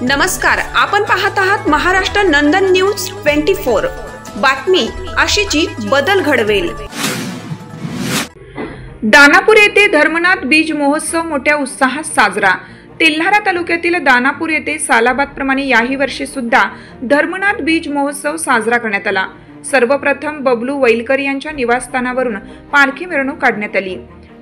नमस्कार, आपण पाहत आहात महाराष्ट्र नंदन न्यूज 24। बातमी आशीची बदल घडवेल। दानापूर येथे धर्मनाथ बीज महोत्सव मोठ्या उत्साहात साजरा। तेल्हारा तालुक्यातील दानापूर येथे सालाबादप्रमाणे याही वर्षी सुद्धा धर्मनाथ बीज महोत्सव साजरा करण्यात आला। सर्वप्रथम बबलू वैलकर यांच्या निवासस्थानावरून पालखी मिरवणूक काढण्यात आली।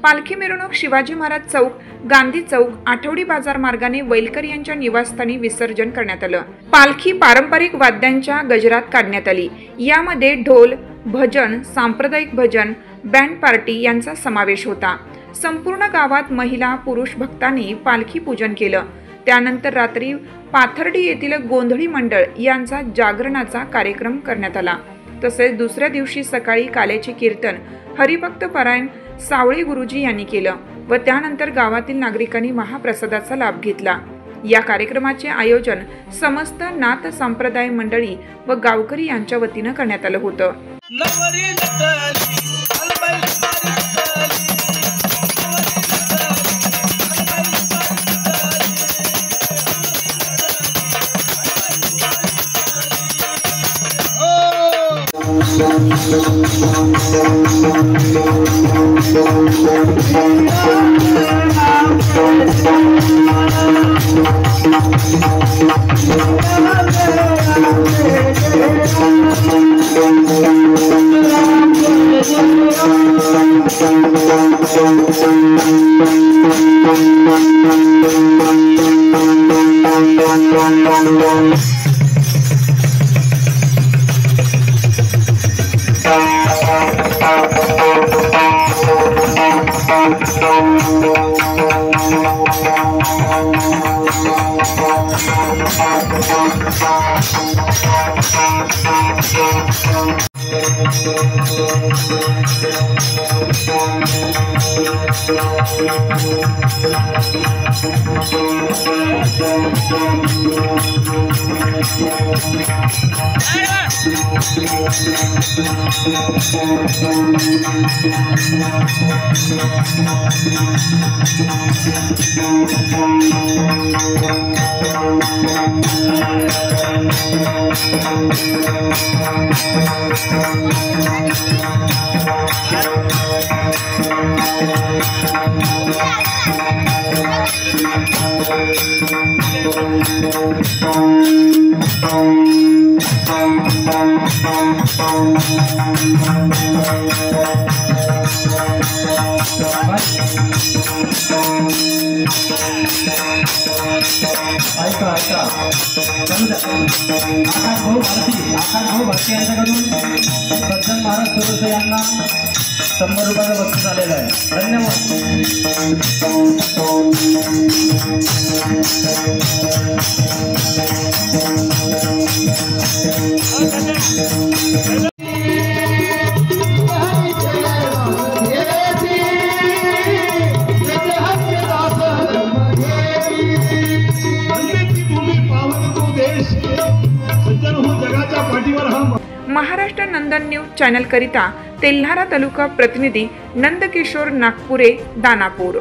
पालखी मिरवणूक शिवाजी महाराज चौक, गांधी चौक, आठवडी बाजार मार्गाने वैलकर यांच्या निवासस्थानी विसर्जन करण्यात आलं। पालखी पारंपरिक वाद्यांच्या गजरात काढण्यात आली। यामध्ये ढोल, भजन, सांप्रदायिक भजन, बँड पार्टी यांचा समावेश होता। संपूर्ण गावात महिला पुरुष भक्तांनी पालखी पूजन केलं। त्यानंतर रात्री पाथर्डी येथील गोंधळी मंडळ यांचा जागरणाचा कार्यक्रम करण्यात आला। तसेच दुसऱ्या दिवशी सकाळी काल्याचे कीर्तन हरिभक्त पारायण सावळे गुरुजी यांनी केलं व त्यानंतर गावातील नागरिकांनी महाप्रसादाचा लाभ घेतला। या कार्यक्रमाचे आयोजन समस्त नाथ संप्रदाय मंडळी व गावकरी यांच्या वतीने करण्यात आलं होतं। भारती यांच्याकडून सज्जन महाराज सुरसे यांना 100 रुपयाचं बक्षीस आलेलं आहे। महाराष्ट्र नंदन न्यूज चॅनल करिता तेल्हारा तालुका प्रतिनिधी नंदकिशोर नागपुरे, दानापूर।